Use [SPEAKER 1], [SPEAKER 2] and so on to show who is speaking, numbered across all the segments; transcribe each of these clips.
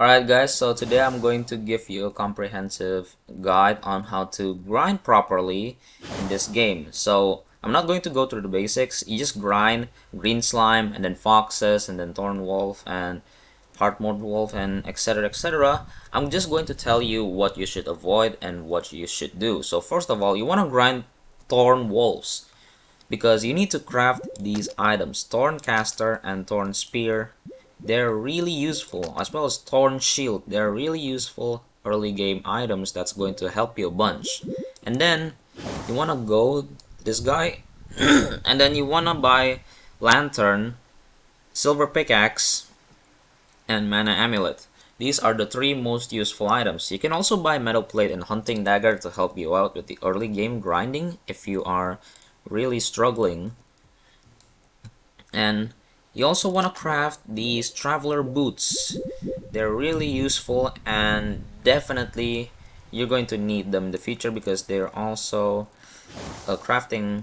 [SPEAKER 1] Alright guys, so today I'm going to give you a comprehensive guide on how to grind properly in this game. So I'm not going to go through the basics. You just grind green slime and then foxes and then thorn wolf and heart mode wolf and etc etc. I'm just going to tell you what you should avoid and what you should do. So first of all, you want to grind thorn wolves because you need to craft these items, thorn caster and thorn spear. They're really useful, as well as thorn shield. They're really useful early game items that's going to help you a bunch. And then you want to go this guy and then you want to buy lantern, silver pickaxe, and mana amulet. These are the three most useful items. You can also buy metal plate and hunting dagger to help you out with the early game grinding if you are really struggling. And you also want to craft these traveler boots. They're really useful and definitely you're going to need them in the future because they're also a crafting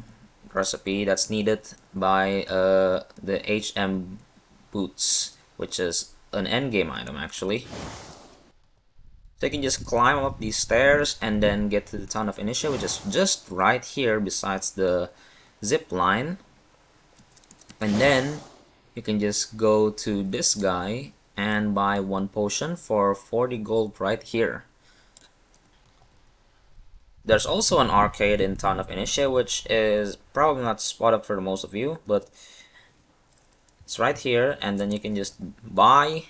[SPEAKER 1] recipe that's needed by the HM boots, which is an endgame item actually. So you can just climb up these stairs and then get to the town of Initia, which is just right here besides the zip line. And then you can just go to this guy and buy one potion for 40 gold right here. There's also an arcade in town of Initia, which is probably not spotted for most of you, but it's right here. And then you can just buy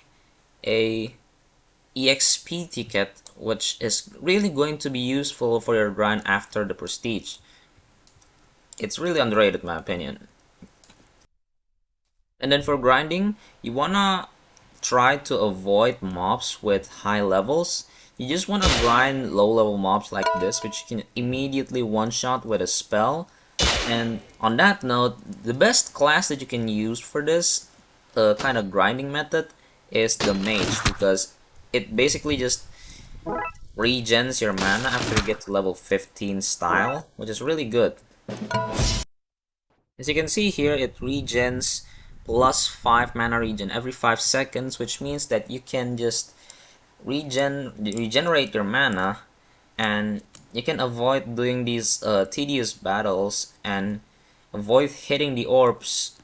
[SPEAKER 1] a EXP ticket, which is really going to be useful for your grind after the prestige. It's really underrated in my opinion. And then for grinding, you wanna try to avoid mobs with high levels. You just wanna grind low level mobs like this, which you can immediately one-shot with a spell. And on that note, the best class that you can use for this kind of grinding method is the mage, because it basically just regens your mana after you get to level 15 style, which is really good. As you can see here, it regens plus 5 mana regen every 5 seconds, which means that you can just regenerate your mana and you can avoid doing these tedious battles and avoid hitting the orbs,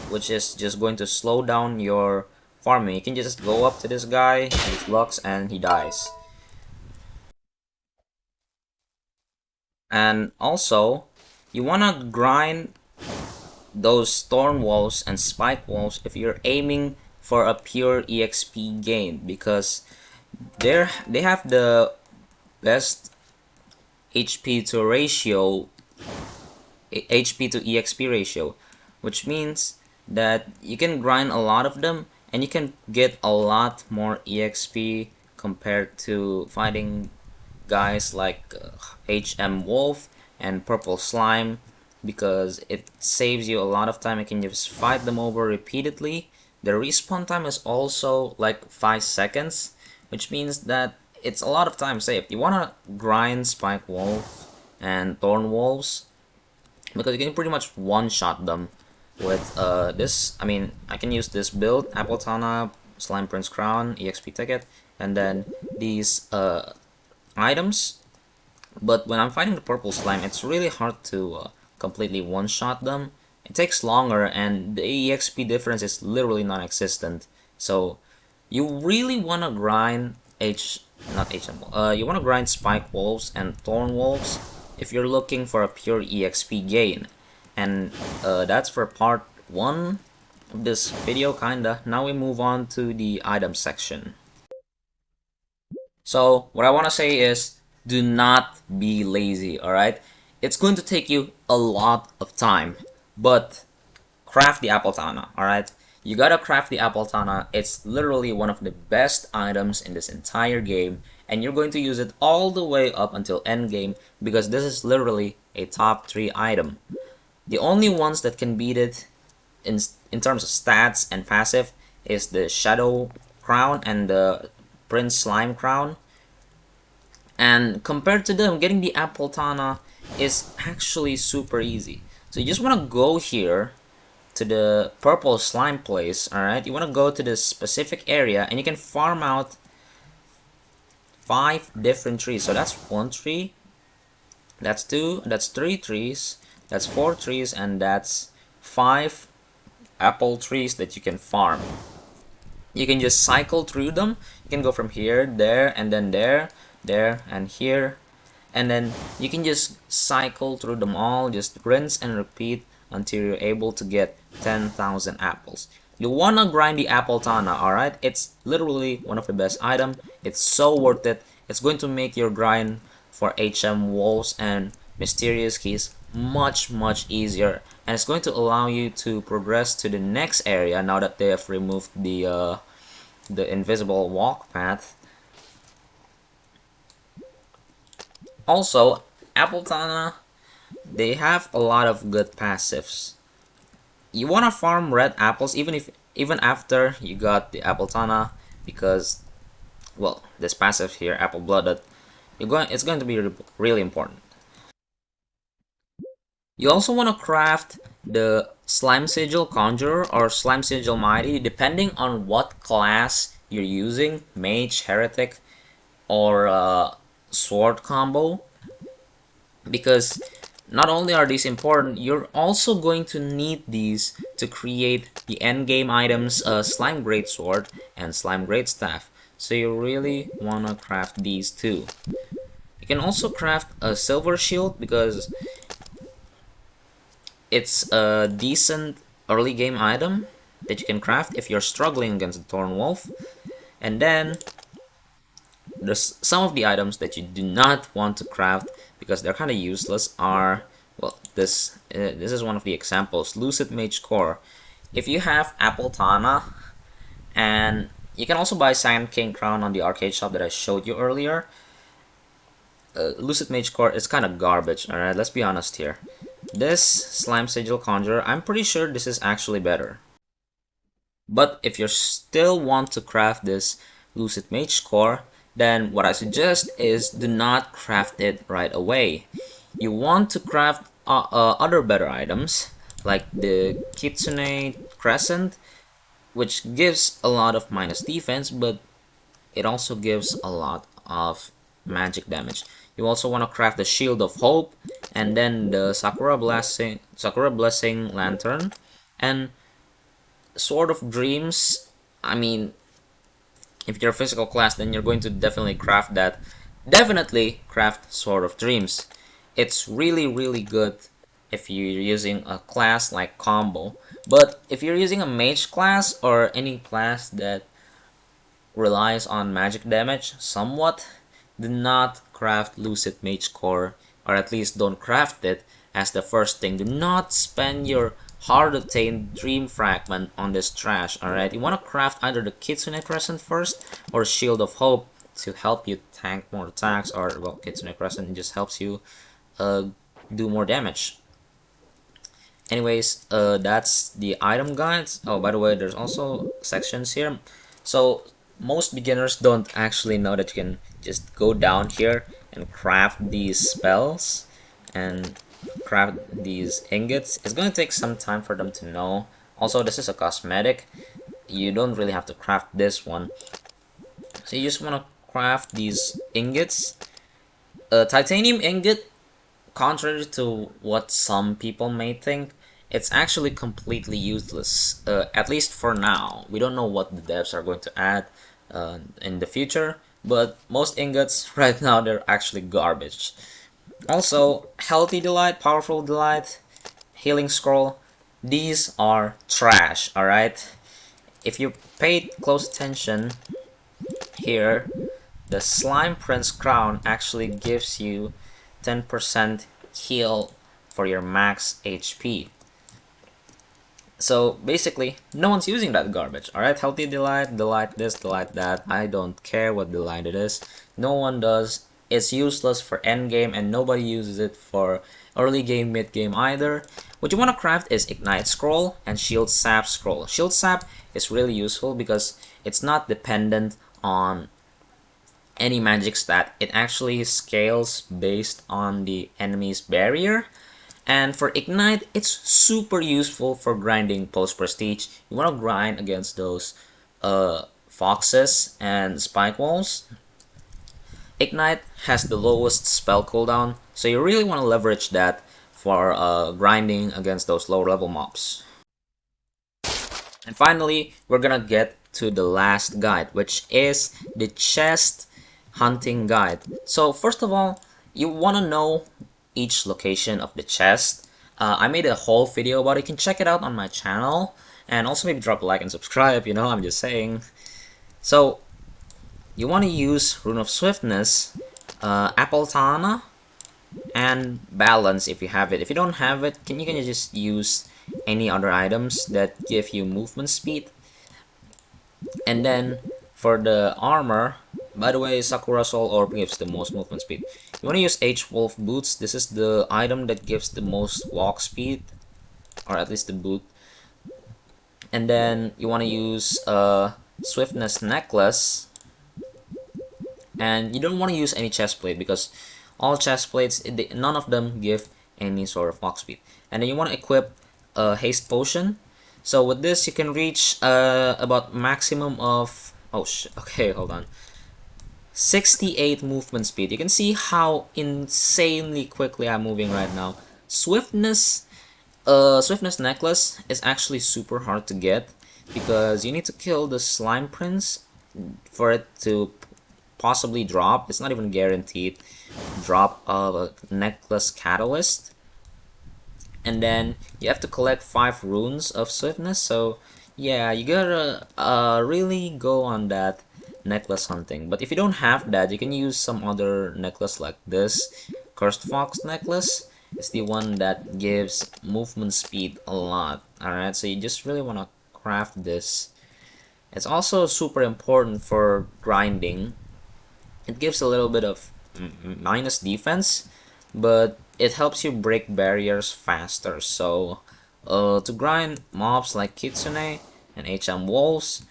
[SPEAKER 1] which is just going to slow down your farming. You can just go up to this guy, he blocks and he dies. And also, you wanna grind those thorn walls and spike walls if you're aiming for a pure EXP gain, because they have the best HP to ratio, HP to EXP ratio, which means that you can grind a lot of them and you can get a lot more EXP compared to fighting guys like HM Wolf and Purple Slime, because it saves you a lot of time. You can just fight them over repeatedly. The respawn time is also like 5 seconds, which means that it's a lot of time saved. You wanna grind Spike Wolf and Thorn Wolves because you can pretty much one-shot them with this. I mean, I can use this build, Appletana, Slime Prince Crown, EXP ticket, and then these items. But when I'm fighting the purple slime, it's really hard to completely one-shot them. It takes longer and the EXP difference is literally non-existent. So you really want to grind you want to grind Spike Wolves and Thorn Wolves if you're looking for a pure EXP gain. And that's for part 1 of this video, kinda. Now we move on to the item section. So what I want to say is, do not be lazy, alright? It's going to take you a lot of time, but craft the Appletana, alright? You gotta craft the Appletana. It's literally one of the best items in this entire game, and you're going to use it all the way up until endgame because this is literally a top 3 item. The only ones that can beat it in terms of stats and passive is the Shadow Crown and the Prince Slime Crown. And compared to them, getting the Appletana is actually super easy. So you just want to go here to the purple slime place, alright? You want to go to this specific area and you can farm out 5 different trees. So that's 1 tree, that's 2, that's 3 trees, that's 4 trees, and that's 5 apple trees that you can farm. You can just cycle through them. You can go from here, there, and then there, there, and here. And then you can just cycle through them all, just rinse and repeat until you're able to get 10,000 apples. You wanna grind the apple tana, alright? It's literally one of the best items. It's so worth it. It's going to make your grind for HM wolves and mysterious keys much easier, and it's going to allow you to progress to the next area now that they have removed the invisible walk path. Also, Apple Tana, they have a lot of good passives. You wanna farm red apples even after you got the Apple Tana, because, well, this passive here, Apple Blooded, it's going to be really important. You also want to craft the Slime Sigil Conjurer or Slime Sigil Mighty, depending on what class you're using, Mage, Heretic, or Sword combo. Because not only are these important, you're also going to need these to create the endgame items, Slime Greatsword and Slime Greatstaff. So you really want to craft these too. You can also craft a Silver Shield because it's a decent early game item that you can craft if you're struggling against the Thorn Wolf. And then there's some of the items that you do not want to craft because they're kind of useless are, well, this is one of the examples, Lucid Mage Core. If you have Apple Tana, and you can also buy Sand King Crown on the arcade shop that I showed you earlier, Lucid Mage Core is kind of garbage, alright, let's be honest here. This Slime Sigil Conjurer, I'm pretty sure this is actually better. But if you still want to craft this Lucid Mage Core, then what I suggest is do not craft it right away. You want to craft other better items, like the Kitsune Crescent, which gives a lot of minus defense, but it also gives a lot of magic damage. You also want to craft the Shield of Hope, and then the Sakura Blessing Lantern, and Sword of Dreams. I mean, if you're a physical class, then you're going to definitely craft that. Definitely craft Sword of Dreams. It's really good if you're using a class like Combo. But if you're using a mage class or any class that relies on magic damage somewhat, do not craft Lucid Mage Core, or at least don't craft it as the first thing. Do not spend your hard-attained Dream Fragment on this trash, alright? You want to craft either the Kitsune Crescent first or Shield of Hope to help you tank more attacks, or, well, Kitsune Crescent just helps you do more damage. Anyways, that's the item guides. Oh, by the way, there's also sections here. So most beginners don't actually know that you can just go down here and craft these spells and craft these ingots. It's going to take some time for them to know. Also, this is a cosmetic. You don't really have to craft this one. So you just want to craft these ingots. Titanium ingot, contrary to what some people may think, it's actually completely useless, at least for now. We don't know what the devs are going to add in the future, but most ingots right now, they're actually garbage. Also, Healthy Delight, Powerful Delight, Healing Scroll, these are trash, alright? If you paid close attention here, the Slime Prince Crown actually gives you 10% heal for your max HP. So basically, no one's using that garbage, alright? Healthy Delight, Delight this, Delight that, I don't care what Delight it is. No one does. It's useless for endgame, and nobody uses it for early game, mid game either. What you want to craft is Ignite Scroll and Shield Sap Scroll. Shield Sap is really useful because it's not dependent on any magic stat. It actually scales based on the enemy's barrier. And for Ignite, it's super useful for grinding post-prestige. You want to grind against those foxes and spike walls. Ignite has the lowest spell cooldown, so you really want to leverage that for grinding against those low level mobs. And finally, we're gonna get to the last guide, which is the chest hunting guide. So first of all, you want to know each location of the chest. I made a whole video about it. You can check it out on my channel, and also maybe drop a like and subscribe, you know, I'm just saying. So you want to use Rune of Swiftness, Appletana, and Balance if you have it. If you don't have it, you can just use any other items that give you movement speed. And then for the armor, by the way, Sakura Soul Orb gives the most movement speed. You want to use H-Wolf Boots. This is the item that gives the most walk speed, or at least the boot. And then you want to use Swiftness Necklace. And you don't want to use any chest plate because all chest plates, none of them give any sort of walk speed. And then you want to equip a haste potion. So with this, you can reach about maximum of okay, hold on, 68 movement speed. You can see how insanely quickly I'm moving right now. Swiftness Necklace is actually super hard to get because you need to kill the Slime Prince for it to possibly drop. It's not even guaranteed drop of a Necklace Catalyst. And then you have to collect 5 runes of swiftness. So yeah, you gotta really go on that necklace hunting. But if you don't have that, you can use some other necklace like this. Cursed Fox necklace is the one that gives movement speed a lot. Alright, so you just really want to craft this. It's also super important for grinding. It gives a little bit of minus defense, but it helps you break barriers faster. So to grind mobs like Kitsune and HM Wolves,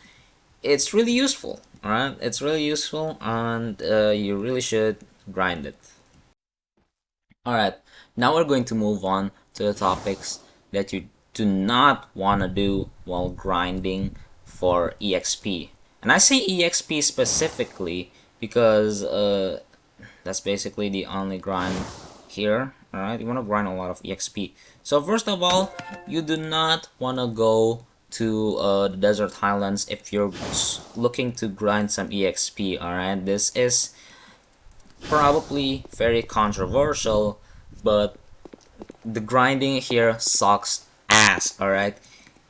[SPEAKER 1] it's really useful. Alright, it's really useful, and you really should grind it. Alright, now we're going to move on to the topics that you do not want to do while grinding for EXP. And I say EXP specifically because that's basically the only grind here. Alright, you want to grind a lot of EXP. So first of all, you do not want to go to the desert highlands if you're looking to grind some EXP. Alright, this is probably very controversial, but the grinding here sucks ass. Alright,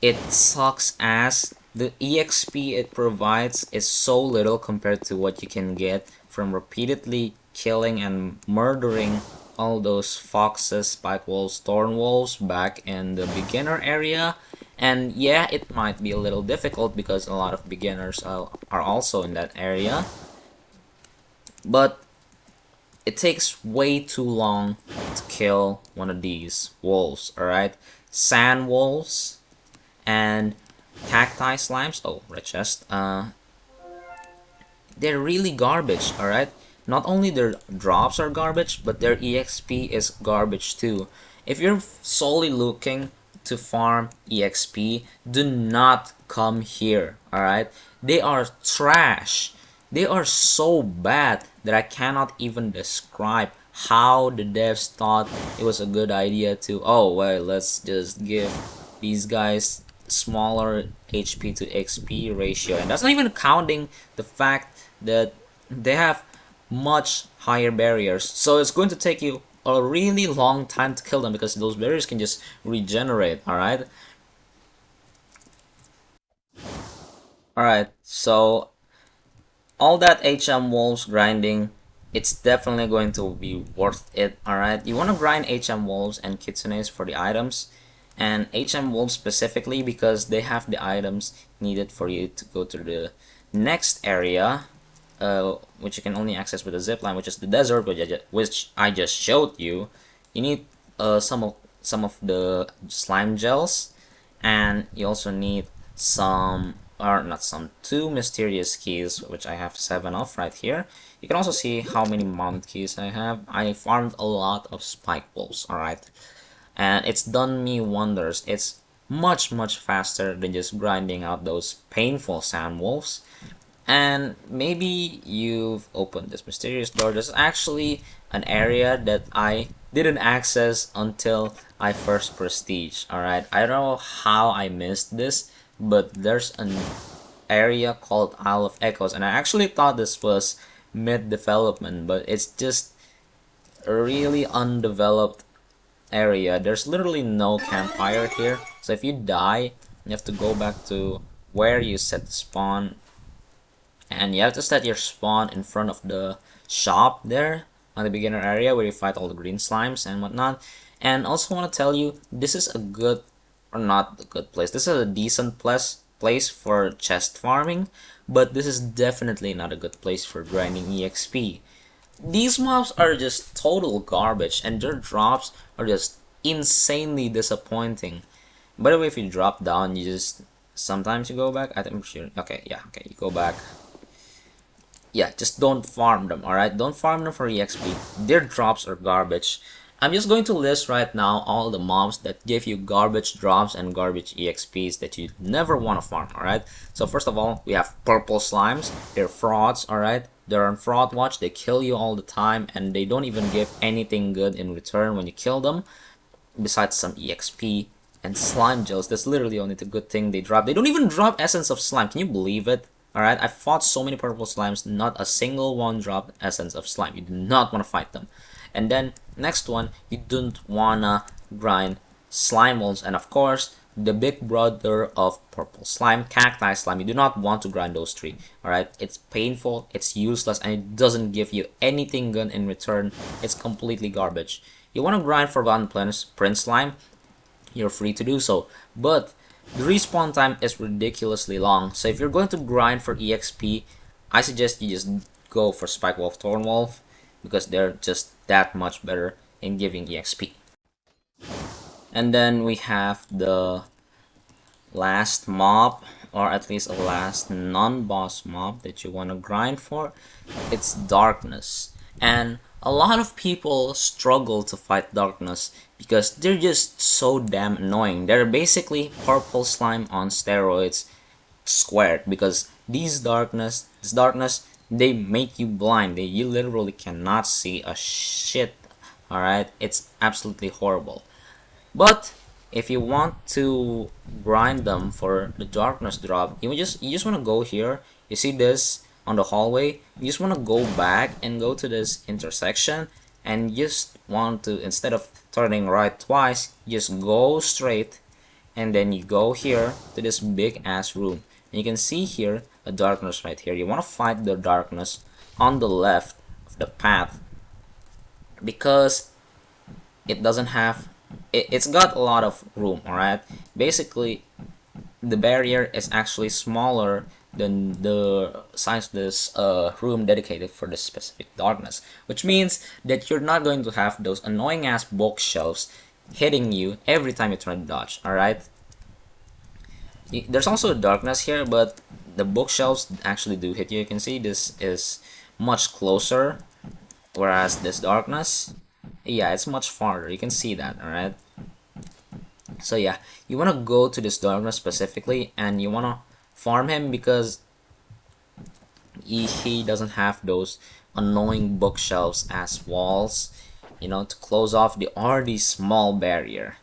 [SPEAKER 1] it sucks ass. The EXP it provides is so little compared to what you can get from repeatedly killing and murdering all those foxes, spike wolves, thorn wolves back in the beginner area. And yeah, it might be a little difficult because a lot of beginners are also in that area, but it takes way too long to kill one of these wolves. Alright, sand wolves and cacti slimes, oh, red chest, they're really garbage. Alright, not only their drops are garbage, but their EXP is garbage too. If you're solely looking to farm EXP, do not come here. Alright, they are trash. They are so bad that I cannot even describe how the devs thought it was a good idea to, oh well, let's just give these guys smaller HP to XP ratio. And that's not even counting the fact that they have much higher barriers, so it's going to take you a really long time to kill them because those barriers can just regenerate. Alright, so all that HM Wolves grinding, it's definitely going to be worth it. Alright, you want to grind HM Wolves and Kitsunes for the items, and HM Wolves specifically because they have the items needed for you to go to the next area, which you can only access with a zipline, which is the desert, which I just showed you. You need some of the slime gels, and you also need some, or not some, 2 mysterious keys, which I have 7 of right here. You can also see how many mount keys I have. I farmed a lot of spike wolves. Alright, and it's done me wonders. It's much faster than just grinding out those painful sand wolves. And maybe you've opened this mysterious door. There's actually an area that I didn't access until I first prestige. Alright, I don't know how I missed this, but there's an area called Isle of Echoes, and I actually thought this was mid-development, but it's just a really undeveloped area. There's literally no campfire here, so if you die, you have to go back to where you set the spawn, and you have to set your spawn in front of the shop there on the beginner area where you fight all the green slimes and whatnot. And also want to tell you, this is a good, or not a good place, this is a decent place for chest farming, but this is definitely not a good place for grinding EXP. These mobs are just total garbage, and their drops are just insanely disappointing. By the way, if you drop down, you just sometimes you go back. I'm sure. Okay, yeah, okay, you go back. Yeah, just don't farm them, alright? Don't farm them for EXP. Their drops are garbage. I'm just going to list right now all the mobs that give you garbage drops and garbage EXPs that you never want to farm, alright? So first of all, we have purple slimes. They're frauds, alright? They're on fraud watch. They kill you all the time, and they don't even give anything good in return when you kill them, besides some EXP and slime gels. That's literally only the good thing they drop. They don't even drop essence of slime. Can you believe it? Alright, I fought so many purple slimes, not a single one dropped essence of slime. You do not want to fight them. And then, next one, you don't wanna grind slime wolves, and of course, the big brother of purple slime, cacti slime. You do not want to grind those three. Alright, it's painful, it's useless, and it doesn't give you anything good in return. It's completely garbage. You wanna grind Forgotten Prince slime, you're free to do so, but the respawn time is ridiculously long, so if you're going to grind for EXP, I suggest you just go for Spike Wolf, Thorn Wolf, because they're just that much better in giving EXP. And then we have the last mob, or at least a last non-boss mob that you want to grind for. It's Darkness. And a lot of people struggle to fight Darkness because they're just so damn annoying. They're basically purple slime on steroids squared, because this darkness, they make you blind. You literally cannot see a shit. Alright, it's absolutely horrible. But if you want to grind them for the darkness drop, you just want to go here. You see this on the hallway? You just want to go back and go to this intersection, and you just want to, instead of turning right twice, just go straight, and then you go here to this big ass room. And you can see here a darkness right here. You want to fight the darkness on the left of the path, because it doesn't have, it's got a lot of room. Alright, basically the barrier is actually smaller than the size of this room dedicated for this specific darkness, which means that you're not going to have those annoying ass bookshelves hitting you every time you try to dodge. Alright, there's also darkness here, but the bookshelves actually do hit you. You can see this is much closer, whereas this darkness, yeah, it's much farther. You can see that. Alright, so yeah, you want to go to this darkness specifically, and you want to farm him because he doesn't have those annoying bookshelves as walls, you know, to close off the already small barrier.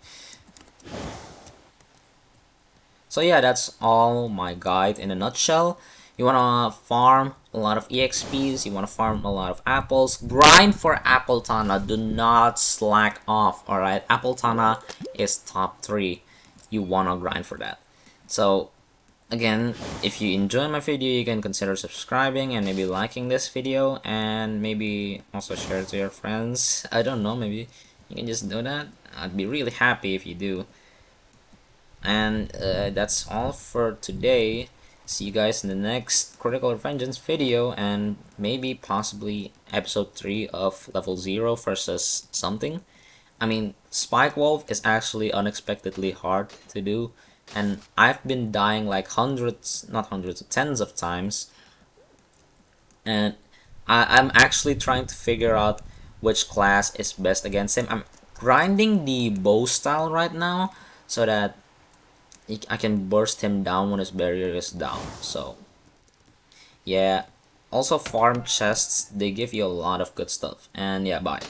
[SPEAKER 1] So yeah, that's all my guide in a nutshell. You wanna farm a lot of EXPs, you wanna farm a lot of apples, grind for Apple Tana, do not slack off, alright? Apple Tana is top 3, you wanna grind for that. So again, if you enjoy my video, you can consider subscribing and maybe liking this video, and maybe also share it to your friends. I don't know, maybe you can just do that. I'd be really happy if you do. And that's all for today. See you guys in the next Critical Revengeance video, and maybe possibly episode 3 of level 0 versus something. I mean, Spike Wolf is actually unexpectedly hard to do, and I've been dying like tens of times, and I'm actually trying to figure out which class is best against him. I'm grinding the bow style right now so that I can burst him down when his barrier is down. So Yeah. Also farm chests, they give you a lot of good stuff. And yeah, bye.